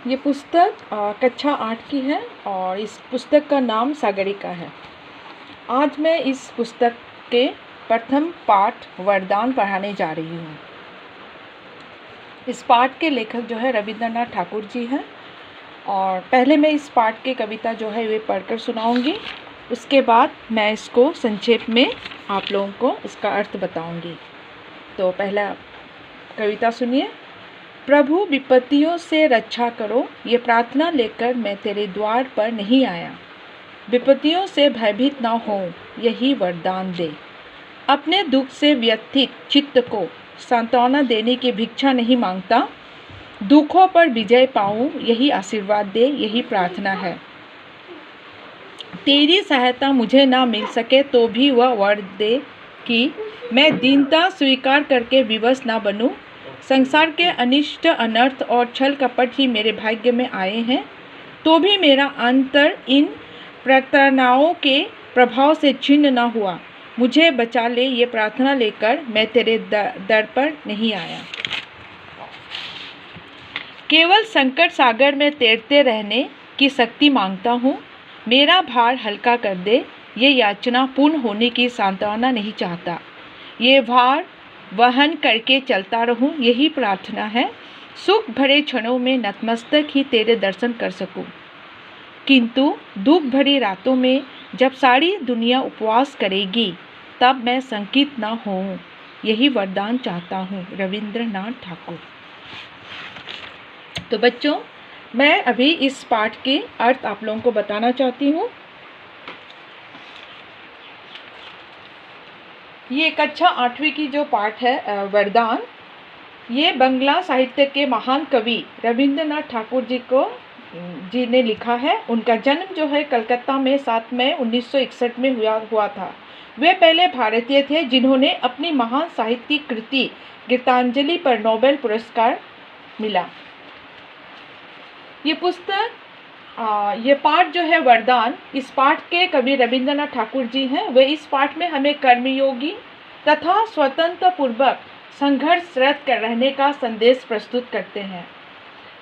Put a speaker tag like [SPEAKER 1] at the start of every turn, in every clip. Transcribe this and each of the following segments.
[SPEAKER 1] ये पुस्तक कक्षा 8 की है और इस पुस्तक का नाम सागरिका है। आज मैं इस पुस्तक के प्रथम पाठ वरदान पढ़ाने जा रही हूँ। इस पाठ के लेखक जो है रविंद्रनाथ ठाकुर जी हैं और पहले मैं इस पाठ की कविता जो है वे पढ़कर सुनाऊंगी। उसके बाद मैं इसको संक्षेप में आप लोगों को इसका अर्थ बताऊंगी। तो पहला कविता सुनिए। प्रभु विपत्तियों से रक्षा करो, ये प्रार्थना लेकर मैं तेरे द्वार पर नहीं आया। विपत्तियों से भयभीत ना हो, यही वरदान दे। अपने दुख से व्यथित चित्त को सांत्वना देने की भिक्षा नहीं मांगता। दुखों पर विजय पाऊं, यही आशीर्वाद दे, यही प्रार्थना है। तेरी सहायता मुझे ना मिल सके तो भी वह वर दे कि मैं दीनता स्वीकार करके विवश ना बनूं। संसार के अनिष्ट अनर्थ और छल कपट ही मेरे भाग्य में आए हैं, तो भी मेरा अंतर इन प्रताड़नाओं के प्रभाव से छिन्न न हुआ। मुझे बचा ले, ये प्रार्थना लेकर मैं तेरे दर पर नहीं आया। केवल संकट सागर में तैरते रहने की शक्ति मांगता हूँ। मेरा भार हल्का कर दे, ये याचना पूर्ण होने की सांत्वना नहीं चाहता। ये भार वहन करके चलता रहूं, यही प्रार्थना है। सुख भरे क्षणों में नतमस्तक ही तेरे दर्शन कर सकूं, किंतु दुख भरी रातों में जब सारी दुनिया उपवास करेगी तब मैं शंकित न होऊं, यही वरदान चाहता हूँ। रविंद्रनाथ ठाकुर। तो बच्चों, मैं अभी इस पाठ के अर्थ आप लोगों को बताना चाहती हूँ। ये कक्षा 8वीं की जो पाठ है वरदान, ये बंगला साहित्य के महान कवि रविंद्रनाथ ठाकुर जी ने लिखा है। उनका जन्म जो है कलकत्ता में 7 मई 1961 में हुआ था। वे पहले भारतीय थे जिन्होंने अपनी महान साहित्यिक कृति गीतांजलि पर नोबेल पुरस्कार मिला। ये पुस्तक ये पाठ जो है वरदान, इस पाठ के कवि रविंद्रनाथ ठाकुर जी हैं। वे इस पाठ में हमें कर्मयोगी तथा स्वतंत्र पूर्वक संघर्षरत कर रहने का संदेश प्रस्तुत करते हैं।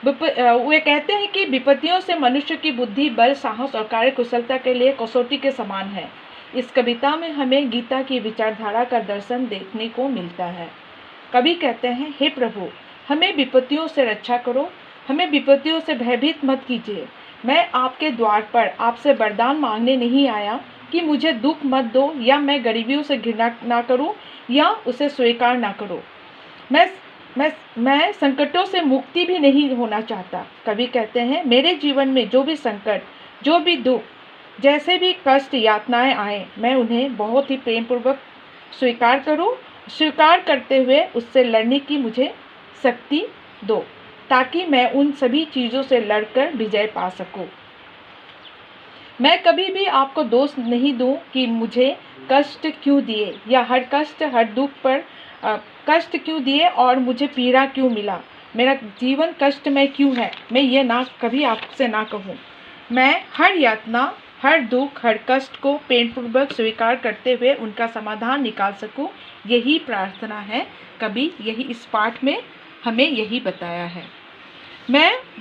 [SPEAKER 1] वे कहते हैं कि विपत्तियों से मनुष्य की बुद्धि, बल, साहस और कार्यकुशलता के लिए कसौटी के समान है। इस कविता में हमें गीता की विचारधारा का दर्शन देखने को मिलता है। कवि कहते हैं, हे प्रभु, हमें विपत्तियों से रक्षा करो, हमें विपत्तियों से भयभीत मत कीजिए। मैं आपके द्वार पर आपसे वरदान मांगने नहीं आया कि मुझे दुख मत दो, या मैं गरीबियों से घृणा ना करूं या उसे स्वीकार ना करूं। मैं संकटों से मुक्ति भी नहीं होना चाहता। कवि कहते हैं, मेरे जीवन में जो भी संकट, जो भी दुख, जैसे भी कष्ट, यातनाएं आए, मैं उन्हें बहुत ही प्रेमपूर्वक स्वीकार करूं। स्वीकार करते हुए उससे लड़ने की मुझे शक्ति दो, ताकि मैं उन सभी चीज़ों से लड़कर विजय पा सकूं। मैं कभी भी आपको दोष नहीं दूं कि मुझे कष्ट क्यों दिए, या हर कष्ट, हर दुख पर कष्ट क्यों दिए और मुझे पीड़ा क्यों मिला, मेरा जीवन कष्टमय क्यों है। मैं ये ना कभी आपसे ना कहूँ। मैं हर यातना, हर दुख, हर कष्ट को प्रेमपूर्वक स्वीकार करते हुए उनका समाधान निकाल सकूं, यही प्रार्थना है। कभी यही इस पाठ में हमें यही बताया है।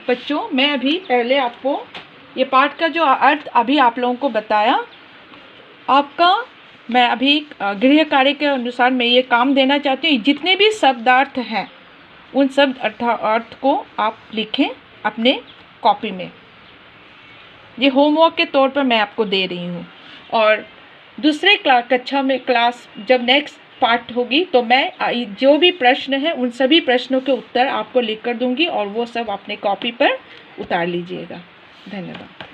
[SPEAKER 1] बच्चों, मैं अभी पहले आपको ये पाठ का जो अर्थ अभी आप लोगों को बताया, आपका मैं अभी गृह कार्य के अनुसार मैं ये काम देना चाहती हूँ। जितने भी शब्दार्थ हैं उन सब अर्थ को आप लिखें अपने कॉपी में। ये होमवर्क के तौर पर मैं आपको दे रही हूँ। और दूसरे कक्षा में क्लास जब नेक्स्ट पार्ट होगी तो मैं जो भी प्रश्न है उन सभी प्रश्नों के उत्तर आपको लिख कर दूंगी और वो सब अपने कॉपी पर उतार लीजिएगा। धन्यवाद।